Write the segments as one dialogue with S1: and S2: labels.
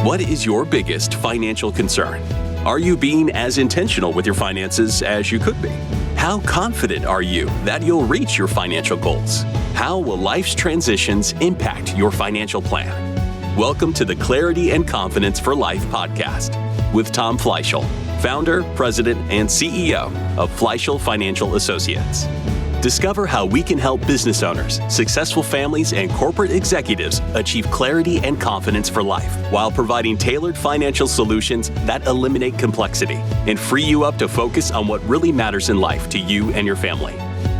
S1: What is your biggest financial concern? Are you being as intentional with your finances as you could be? How confident are you that you'll reach your financial goals? How will life's transitions impact your financial plan? Welcome to the Clarity and Confidence for Life podcast with Tom Fleishel, founder, president, and CEO of Fleishel Financial Associates. Discover how we can help business owners, successful families, and corporate executives achieve clarity and confidence for life while providing tailored financial solutions that eliminate complexity and free you up to focus on what really matters in life to you and your family.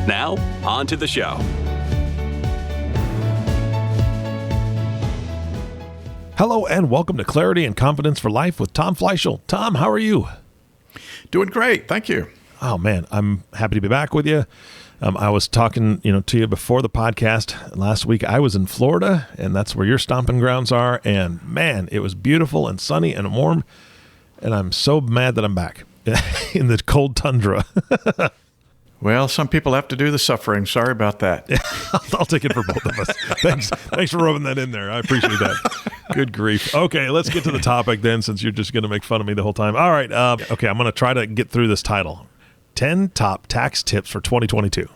S1: Now, on to the show.
S2: Hello and welcome to Clarity and Confidence for Life with Tom Fleishel. Tom, how are you?
S3: Doing great. Thank you.
S2: Oh man, I'm happy to be back with you. I was talking, to you before the podcast last week. I was in Florida, and that's where your stomping grounds are. And man, it was beautiful and sunny and warm. And I'm so mad that I'm back in the cold tundra.
S3: Well, some people have to do the suffering. Sorry about that.
S2: I'll take it for both of us. Thanks for rubbing that in there. I appreciate that. Good grief. Okay, let's get to the topic then, since you're just going to make fun of me the whole time. All right. Okay, I'm going to try to get through this title. 10 top tax tips for 2022.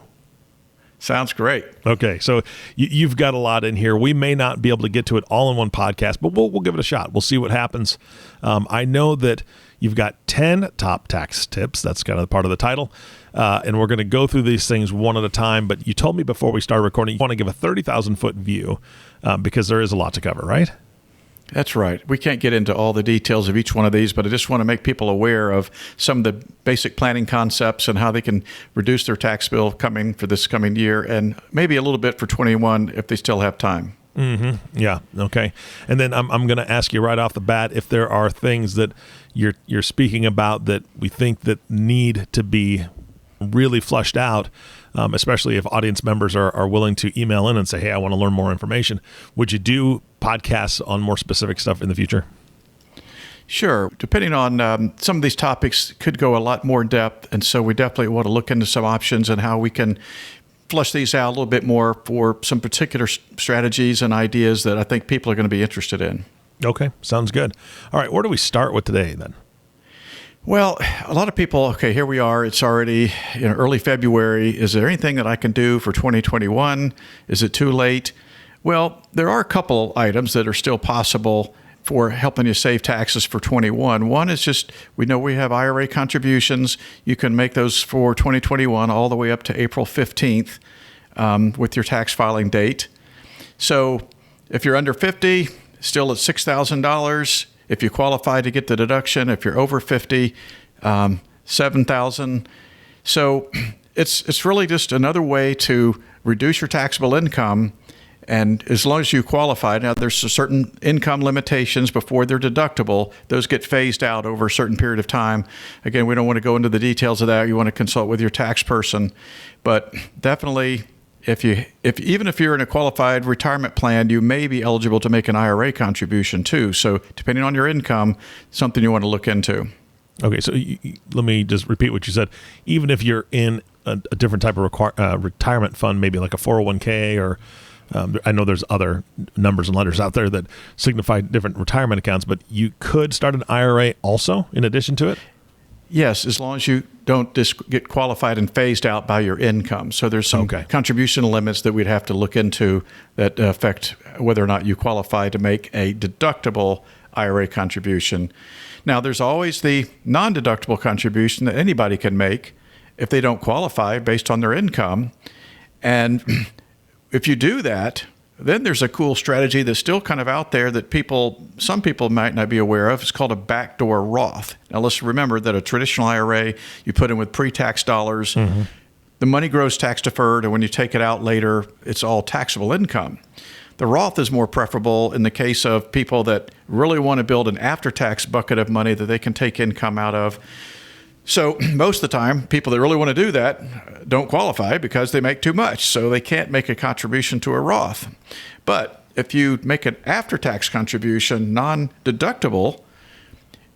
S3: Sounds great.
S2: Okay, so you've got a lot in here. We may not be able to get to it all in one podcast, but we'll give it a shot. We'll see what happens. I know that you've got 10 top tax tips. That's kind of part of the title. And we're going to go through these things one at a time. But you told me before we started recording, you want to give a 30,000-foot view because there is a lot to cover, right?
S3: That's right. We can't get into all the details of each one of these, but I just want to make people aware of some of the basic planning concepts and how they can reduce their tax bill for this coming year, and maybe a little bit for 21 if they still have time.
S2: Mm-hmm. Yeah. Okay. And then I'm going to ask you right off the bat if there are things that you're speaking about that we think that need to be really flushed out, especially if audience members are willing to email in and say, hey, I want to learn more information. Would you do podcasts on more specific stuff in the future?
S3: Sure. Depending on some of these topics could go a lot more in depth. And so we definitely want to look into some options and how we can flush these out a little bit more for some particular strategies and ideas that I think people are going to be interested in.
S2: Okay. Sounds good. All right. Where do we start with today then?
S3: Well, a lot of people, okay, here we are. It's already early February. Is there anything that I can do for 2021? Is it too late? Well, there are a couple items that are still possible for helping you save taxes for 21. One is just, we know we have IRA contributions. You can make those for 2021 all the way up to April 15th with your tax filing date. So if you're under 50, still at $6,000. If you qualify to get the deduction, if you're over 50, $7,000. So it's really just another way to reduce your taxable income. And as long as you qualify, now there's certain income limitations before they're deductible. Those get phased out over a certain period of time. Again, we don't want to go into the details of that. You want to consult with your tax person. But definitely, even if you're in a qualified retirement plan, you may be eligible to make an IRA contribution too. So depending on your income, something you want to look into. Okay,
S2: so let me just repeat what you said. Even if you're in a different type of retirement fund, maybe like a 401k or I know there's other numbers and letters out there that signify different retirement accounts, but you could start an IRA also in addition to it?
S3: Yes, as long as you don't just get qualified and phased out by your income. So there's some contribution limits that we'd have to look into that affect whether or not you qualify to make a deductible IRA contribution. Now, there's always the non-deductible contribution that anybody can make if they don't qualify based on their income. And if you do that, then there's a cool strategy that's still kind of out there that some people might not be aware of. It's called a backdoor Roth. Now, let's remember that a traditional IRA, you put in with pre-tax dollars. Mm-hmm. The money grows tax deferred, and when you take it out later, it's all taxable income. The Roth is more preferable in the case of people that really want to build an after-tax bucket of money that they can take income out of. So most of the time, people that really want to do that don't qualify because they make too much, so they can't make a contribution to a Roth. But if you make an after-tax contribution, non-deductible,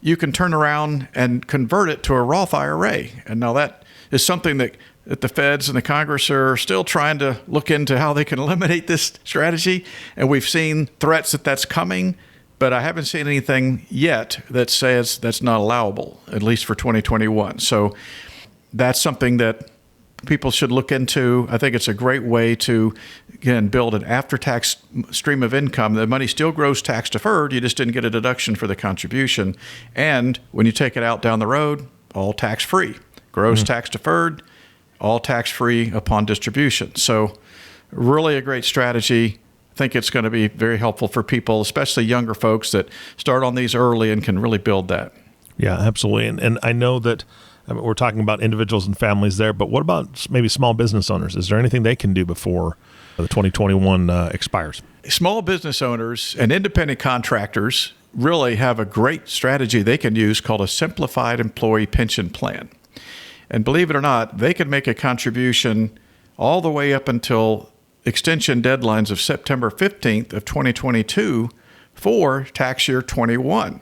S3: you can turn around and convert it to a Roth IRA. And now that is something that the feds and the Congress are still trying to look into how they can eliminate this strategy. And we've seen threats that that's coming. but I haven't seen anything yet that says that's not allowable, at least for 2021. So that's something that people should look into. I think it's a great way to, again, build an after-tax stream of income. The money still grows tax deferred. You just didn't get a deduction for the contribution. And when you take it out down the road, all tax-free. Grows tax deferred, all tax-free upon distribution. So really a great strategy. I think it's going to be very helpful for people, especially younger folks that start on these early and can really build that.
S2: Yeah, absolutely. And I know that we're talking about individuals and families there, but what about maybe small business owners? Is there anything they can do before the 2021 expires?
S3: Small business owners and independent contractors really have a great strategy they can use called a simplified employee pension plan. And believe it or not, they can make a contribution all the way up until extension deadlines of September 15th of 2022 for tax year 21.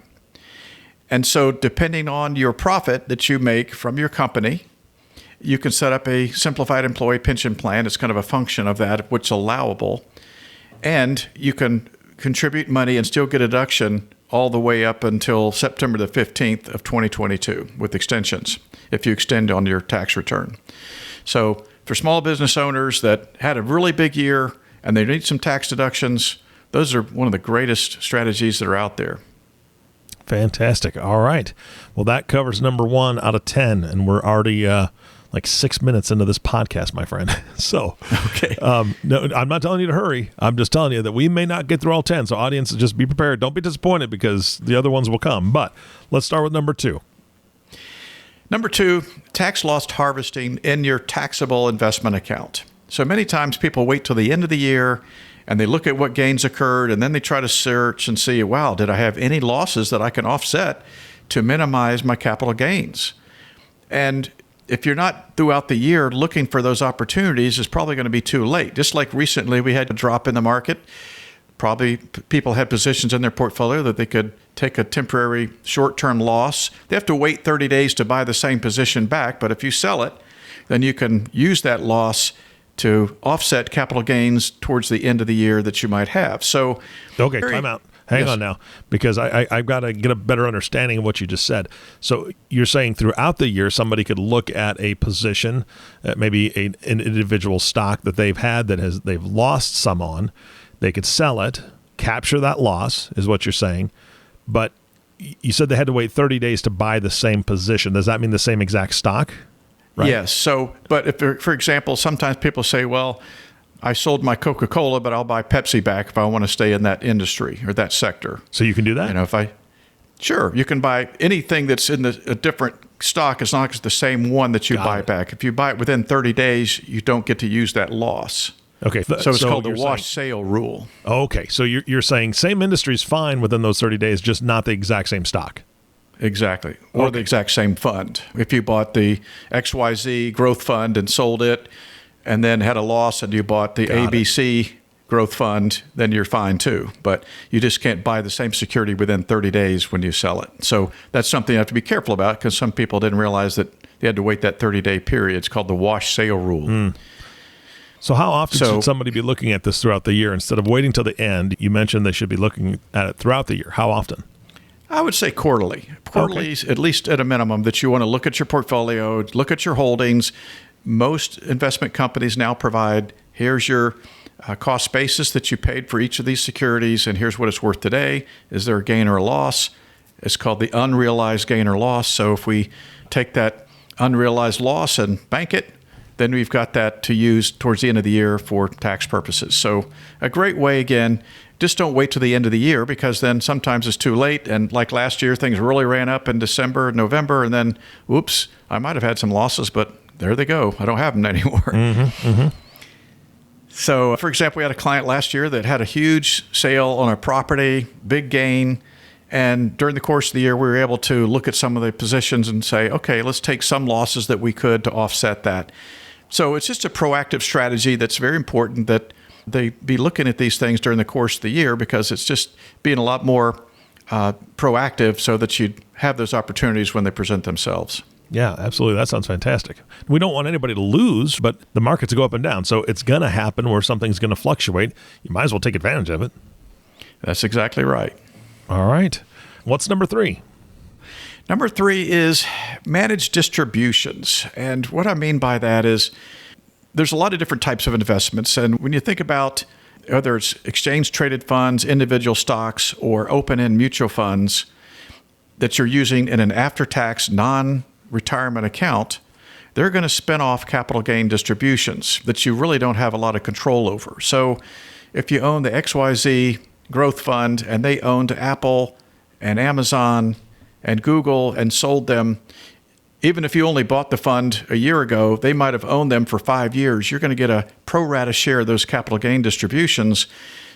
S3: And so depending on your profit that you make from your company, you can set up a simplified employee pension plan. It's kind of a function of that, which is allowable. And you can contribute money and still get a deduction all the way up until September the 15th of 2022 with extensions, if you extend on your tax return. So for small business owners that had a really big year and they need some tax deductions, those are one of the greatest strategies that are out there.
S2: Fantastic. All right. Well, that covers number 1 out of 10, and we're already like 6 minutes into this podcast, my friend. So,
S3: okay.
S2: No, I'm not telling you to hurry. I'm just telling you that we may not get through all 10. So, audience, just be prepared. Don't be disappointed because the other ones will come. But let's start with number 2.
S3: Number 2, tax loss harvesting in your taxable investment account. So many times people wait till the end of the year and they look at what gains occurred, and then they try to search and see, wow, did I have any losses that I can offset to minimize my capital gains? And if you're not throughout the year looking for those opportunities, it's probably going to be too late. Just like recently we had a drop in the market. Probably people had positions in their portfolio that they could take a temporary short-term loss. They have to wait 30 days to buy the same position back, but if you sell it, then you can use that loss to offset capital gains towards the end of the year that you might have. So,
S2: okay, time out. Hang on now, because I've got to get a better understanding of what you just said. So you're saying throughout the year, somebody could look at a position, maybe an individual stock that they've had they've lost some on. They could sell it, capture that loss, is what you're saying. But you said they had to wait 30 days to buy the same position. Does that mean the same exact stock? Right.
S3: Yes. So, but if, for example, sometimes people say, well, I sold my Coca-Cola, but I'll buy Pepsi back if I want to stay in that industry or that sector.
S2: So you can do that?
S3: You know, sure, you can buy anything that's in a different stock as long as it's the same one that you buy back. If you buy it within 30 days, you don't get to use that loss.
S2: Okay.
S3: So it's called the wash sale rule.
S2: Okay. So you're saying same industry is fine within those 30 days, just not the exact same stock.
S3: Exactly. Or the exact same fund. If you bought the XYZ growth fund and sold it and then had a loss and you bought the ABC growth fund, then you're fine too. But you just can't buy the same security within 30 days when you sell it. So that's something you have to be careful about because some people didn't realize that they had to wait that 30-day period. It's called the wash sale rule.
S2: So how often should somebody be looking at this throughout the year instead of waiting till the end? You mentioned they should be looking at it throughout the year. How often?
S3: I would say quarterly. Quarterly, at least at a minimum, that you want to look at your portfolio, look at your holdings. Most investment companies now provide, here's your cost basis that you paid for each of these securities, and here's what it's worth today. Is there a gain or a loss? It's called the unrealized gain or loss. So if we take that unrealized loss and bank it, then we've got that to use towards the end of the year for tax purposes. So a great way, again, just don't wait till the end of the year because then sometimes it's too late. And like last year, things really ran up in December, November, and then, oops, I might have had some losses, but there they go. I don't have them anymore. So, for example, we had a client last year that had a huge sale on a property, big gain. And during the course of the year, we were able to look at some of the positions and say, okay, let's take some losses that we could to offset that. So it's just a proactive strategy that's very important that they be looking at these things during the course of the year because it's just being a lot more proactive so that you have those opportunities when they present themselves.
S2: Yeah, absolutely. That sounds fantastic. We don't want anybody to lose, but the markets go up and down. So it's going to happen where something's going to fluctuate. You might as well take advantage of it.
S3: That's exactly right.
S2: All right. What's number 3?
S3: Number 3 is manage distributions. And what I mean by that is there's a lot of different types of investments. And when you think about whether it's exchange-traded funds, individual stocks, or open-end mutual funds that you're using in an after-tax non-retirement account, they're going to spin off capital gain distributions that you really don't have a lot of control over. So if you own the XYZ growth fund and they owned Apple and Amazon and Google and sold them, even if you only bought the fund a year ago, they might have owned them for 5 years. You're going to get a pro rata share of those capital gain distributions.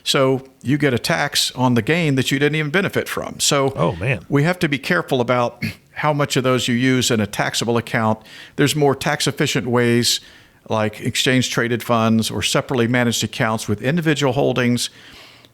S3: So you get a tax on the gain that you didn't even benefit from. So we have to be careful about how much of those you use in a taxable account. There's more tax efficient ways like exchange traded funds or separately managed accounts with individual holdings.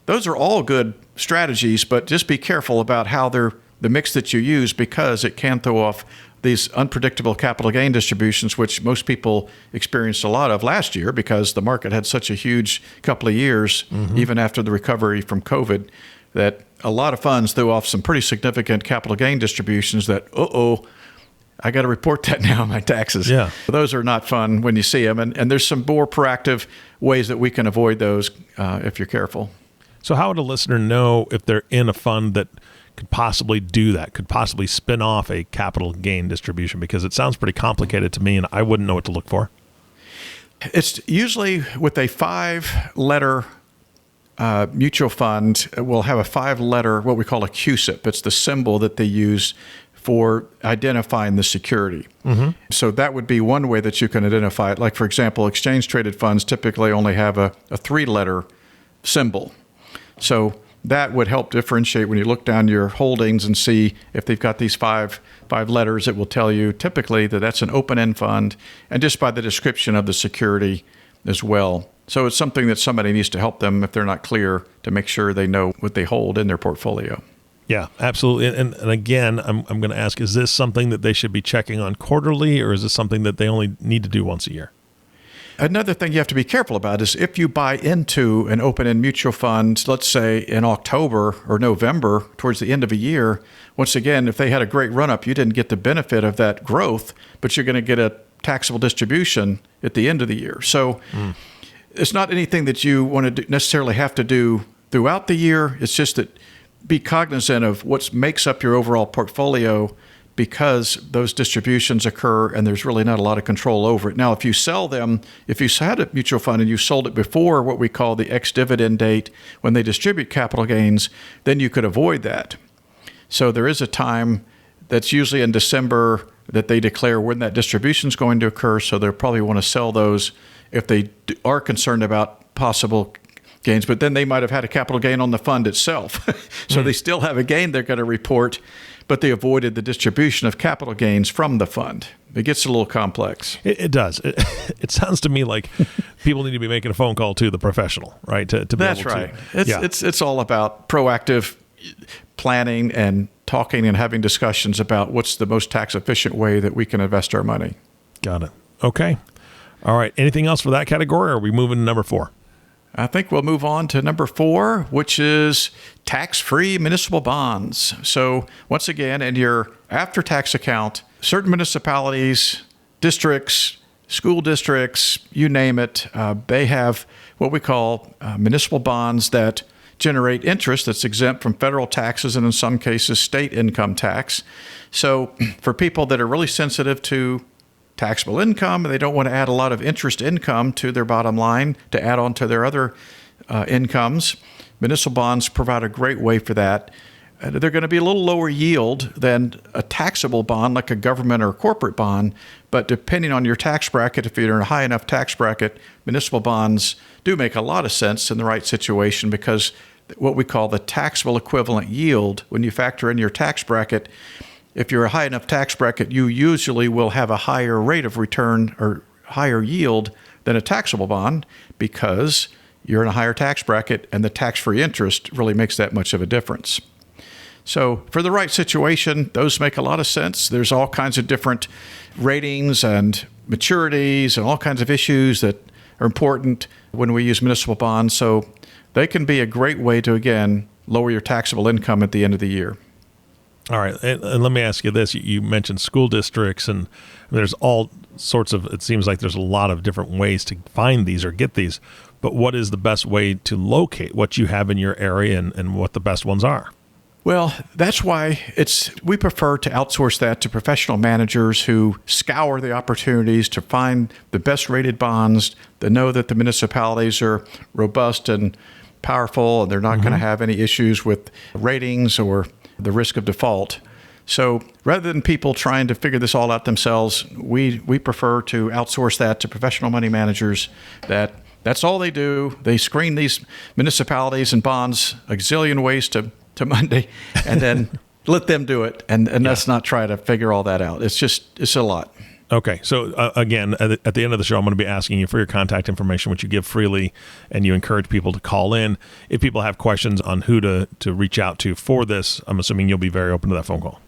S3: Those are all good strategies, but just be careful about how they're the mix that you use, because it can throw off these unpredictable capital gain distributions, which most people experienced a lot of last year because the market had such a huge couple of years, even after the recovery from COVID, that a lot of funds threw off some pretty significant capital gain distributions that, I got to report that now on my taxes.
S2: Yeah.
S3: Those are not fun when you see them. And there's some more proactive ways that we can avoid those if you're careful.
S2: So how would a listener know if they're in a fund that could possibly do that, could possibly spin off a capital gain distribution? Because it sounds pretty complicated to me, and I wouldn't know what to look for.
S3: It's usually with a 5-letter mutual fund. Will have a 5-letter, what we call a CUSIP. It's the symbol that they use for identifying the security. So that would be one way that you can identify it. Like, for example, exchange-traded funds typically only have a 3-letter symbol. So that would help differentiate when you look down your holdings and see if they've got these five letters. It will tell you typically that that's an open-end fund, and just by the description of the security as well. So it's something that somebody needs to help them if they're not clear to make sure they know what they hold in their portfolio.
S2: Yeah, absolutely. And again, I'm going to ask, is this something that they should be checking on quarterly, or is this something that they only need to do once a year?
S3: Another thing you have to be careful about is if you buy into an open-end mutual fund, let's say in October or November, towards the end of a year, once again, if they had a great run-up, you didn't get the benefit of that growth, but you're going to get a taxable distribution at the end of the year. So it's not anything that you want to necessarily have to do throughout the year. It's just that be cognizant of what makes up your overall portfolio, because those distributions occur and there's really not a lot of control over it. Now, if you sell them, if you had a mutual fund and you sold it before what we call the ex-dividend date, when they distribute capital gains, then you could avoid that. So there is a time that's usually in December that they declare when that distribution is going to occur. So they'll probably want to sell those if they are concerned about possible gains, but then they might have had a capital gain on the fund itself. So they still have a gain they're going to report, but they avoided the distribution of capital gains from the fund. It gets a little complex.
S2: It does. It sounds to me like people need to be making a phone call to the professional, right? To be
S3: That's
S2: able
S3: right.
S2: To,
S3: It's all about proactive planning and talking and having discussions about what's the most tax efficient way that we can invest our money.
S2: Got it. Okay. All right. Anything else for that category, or are we moving to number 4?
S3: I think we'll move on to number 4, which is tax-free municipal bonds. So once again, in your after-tax account, certain municipalities, districts, school districts, you name it, they have what we call municipal bonds that generate interest that's exempt from federal taxes and in some cases state income tax. So for people that are really sensitive to taxable income, and they don't want to add a lot of interest income to their bottom line to add on to their other incomes, municipal bonds provide a great way for that. They're going to be a little lower yield than a taxable bond like a government or a corporate bond, but depending on your tax bracket, if you're in a high enough tax bracket, municipal bonds do make a lot of sense in the right situation, because what we call the taxable equivalent yield, when you factor in your tax bracket, if you're a high enough tax bracket, you usually will have a higher rate of return or higher yield than a taxable bond, because you're in a higher tax bracket and the tax-free interest really makes that much of a difference. So for the right situation, those make a lot of sense. There's all kinds of different ratings and maturities and all kinds of issues that are important when we use municipal bonds. So they can be a great way to, again, lower your taxable income at the end of the year.
S2: All right. And let me ask you this. You mentioned school districts, and there's all sorts of, it seems like there's a lot of different ways to find these or get these. But what is the best way to locate what you have in your area and what the best ones are?
S3: Well, that's why we prefer to outsource that to professional managers who scour the opportunities to find the best rated bonds, that know that the municipalities are robust and powerful and they're not going to have any issues with ratings or the risk of default. So rather than people trying to figure this all out themselves, we prefer to outsource that to professional money managers. That's all they do. They screen these municipalities and bonds a gazillion ways to Monday, and then let them do it. And let's not try to figure all that out. It's a lot.
S2: Okay. So again, at the end of the show, I'm going to be asking you for your contact information, which you give freely, and you encourage people to call in. If people have questions on who to reach out to for this, I'm assuming you'll be very open to that phone call.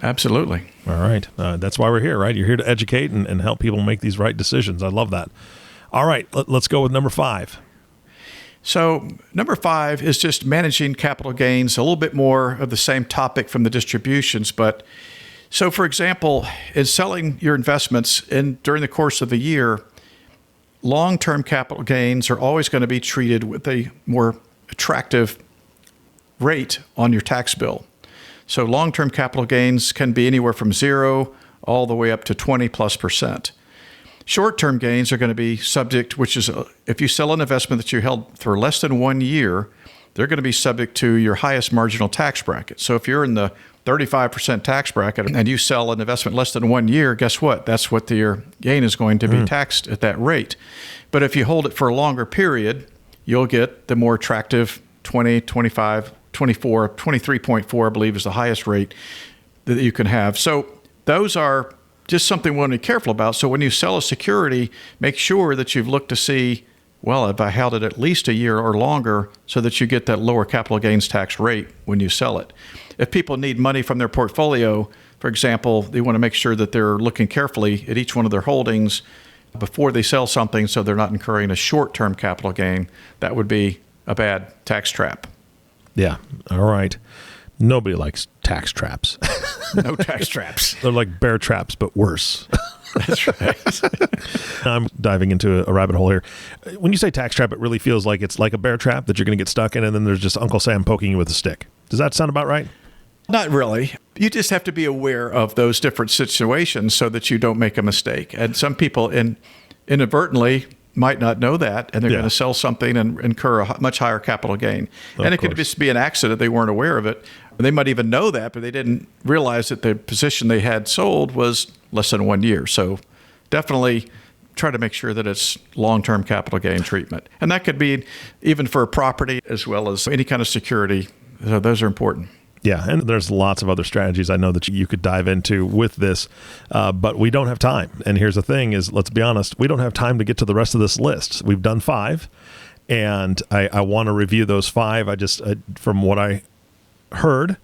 S3: Absolutely.
S2: All right. That's why we're here, right? You're here to educate and help people make these right decisions. I love that. All right. Let's go with number 5.
S3: So number 5 is just managing capital gains, a little bit more of the same topic from the distributions. But so, for example, in selling your investments during the course of the year, long-term capital gains are always going to be treated with a more attractive rate on your tax bill. So long-term capital gains can be anywhere from 0 all the way up to 20+%. Short-term gains are going to be subject, which is if you sell an investment that you held for less than 1 year, they're going to be subject to your highest marginal tax bracket. So if you're in the 35% tax bracket and you sell an investment less than 1 year, guess what? That's what your gain is going to be taxed at that rate. But if you hold it for a longer period, you'll get the more attractive 20, 25, 24, 23.4, I believe is the highest rate that you can have. So those are just something we want to be careful about. So when you sell a security, make sure that you've looked to see, well, if I held it at least a year or longer, so that you get that lower capital gains tax rate when you sell it. If people need money from their portfolio, for example, they want to make sure that they're looking carefully at each one of their holdings before they sell something so they're not incurring a short-term capital gain. That would be a bad tax trap.
S2: Yeah. All right. Nobody likes tax traps.
S3: No tax traps.
S2: They're like bear traps, but worse.
S3: That's right.
S2: I'm diving into a rabbit hole here. When you say tax trap, it really feels like it's like a bear trap that you're going to get stuck in, and then there's just Uncle Sam poking you with a stick. Does that sound about right?
S3: Not really. You just have to be aware of those different situations so that you don't make a mistake. And some people inadvertently might not know that, and they're going to sell something and incur a much higher capital gain. And it could just be an accident. They weren't aware of it. They might even know that, but they didn't realize that the position they had sold was less than 1 year. So definitely try to make sure that it's long-term capital gain treatment. And that could be even for a property as well as any kind of security. So those are important.
S2: Yeah, and there's lots of other strategies I know that you could dive into with this, but we don't have time. And here's the thing is, let's be honest, we don't have time to get to the rest of this list. We've done 5, and I want to review those 5. From what I heard,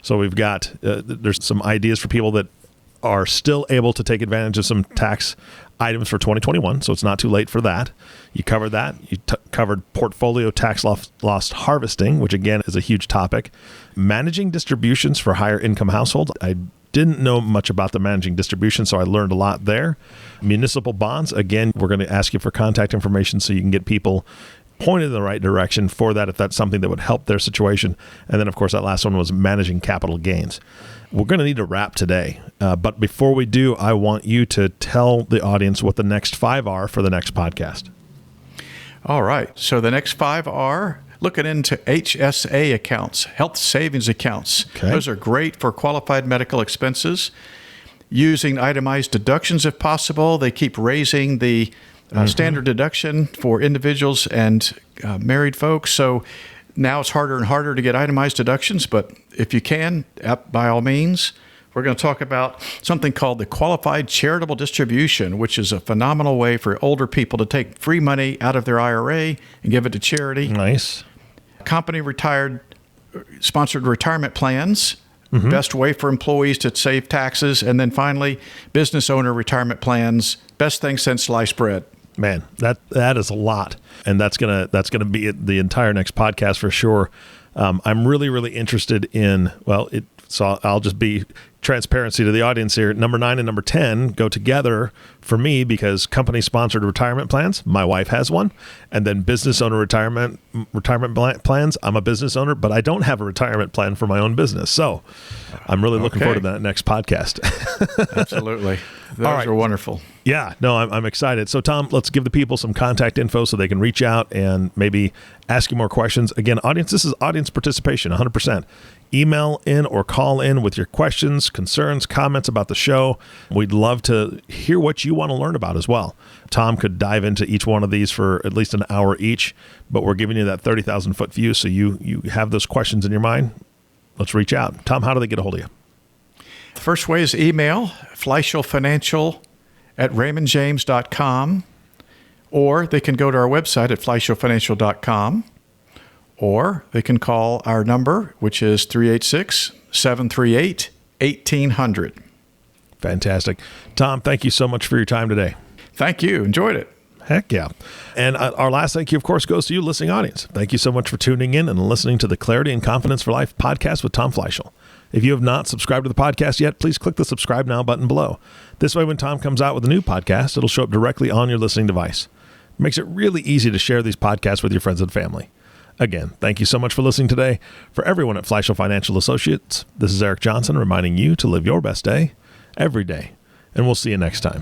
S2: so we've got, there's some ideas for people that are still able to take advantage of some tax items for 2021, so it's not too late for that. You covered that. You covered portfolio tax loss harvesting, which again is a huge topic. Managing distributions for higher income households. I didn't know much about the managing distribution, so I learned a lot there. Municipal bonds. Again, we're going to ask you for contact information so you can get people pointed in the right direction for that if that's something that would help their situation. And then, of course, that last one was managing capital gains. We're going to need to wrap today. But before we do, I want you to tell the audience what the next 5 are for the next podcast.
S3: All right. So the next 5 are looking into HSA accounts, health savings accounts. Okay. Those are great for qualified medical expenses. Using itemized deductions if possible. They keep raising the standard deduction for individuals and married folks. So now it's harder and harder to get itemized deductions, but if you can, by all means. We're going to talk about something called the qualified charitable distribution, which is a phenomenal way for older people to take free money out of their IRA and give it to charity.
S2: Nice.
S3: Company sponsored retirement plans, best way for employees to save taxes. And then finally, business owner retirement plans, best thing since sliced bread.
S2: Man, that is a lot, and that's gonna be the entire next podcast for sure. I'm really, really interested in, so I'll just be transparency to the audience here. Number 9 and number 10 go together for me because company-sponsored retirement plans. My wife has one. And then business owner retirement plans. I'm a business owner, but I don't have a retirement plan for my own business. So I'm really looking forward to that next podcast.
S3: Absolutely. Those are wonderful.
S2: Yeah, no, I'm excited. So Tom, let's give the people some contact info so they can reach out and maybe ask you more questions. Again, audience, this is audience participation, 100%. Email in or call in with your questions, concerns, comments about the show. We'd love to hear what you want to learn about as well. Tom could dive into each one of these for at least an hour each, but we're giving you that 30,000-foot view so you have those questions in your mind. Let's reach out. Tom, how do they get a hold of you?
S3: The first way is email, fleishelfinancial@raymondjames.com, or they can go to our website at fleishelfinancial.com. Or they can call our number, which is 386-738-1800.
S2: Fantastic. Tom, thank you so much for your time today.
S3: Thank you. Enjoyed it.
S2: Heck yeah. And our last thank you, of course, goes to you, listening audience. Thank you so much for tuning in and listening to the Clarity and Confidence for Life podcast with Tom Fleishel. If you have not subscribed to the podcast yet, please click the subscribe now button below. This way, when Tom comes out with a new podcast, it'll show up directly on your listening device. It makes it really easy to share these podcasts with your friends and family. Again, thank you so much for listening today. For everyone at Fleishel Financial Associates, this is Eric Johnson reminding you to live your best day every day. And we'll see you next time.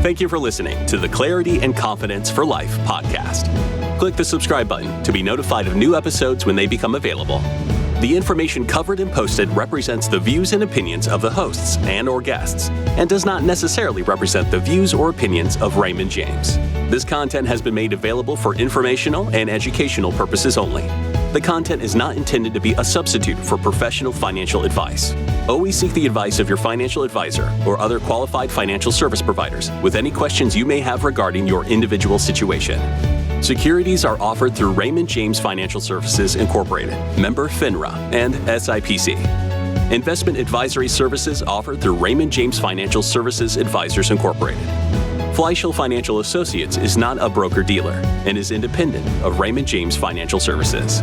S1: Thank you for listening to the Clarity and Confidence for Life podcast. Click the subscribe button to be notified of new episodes when they become available. The information covered and posted represents the views and opinions of the hosts and/or guests and does not necessarily represent the views or opinions of Raymond James. This content has been made available for informational and educational purposes only. The content is not intended to be a substitute for professional financial advice. Always seek the advice of your financial advisor or other qualified financial service providers with any questions you may have regarding your individual situation. Securities are offered through Raymond James Financial Services Incorporated, member FINRA, and SIPC. Investment advisory services offered through Raymond James Financial Services Advisors Incorporated. Fleishel Financial Associates is not a broker-dealer and is independent of Raymond James Financial Services.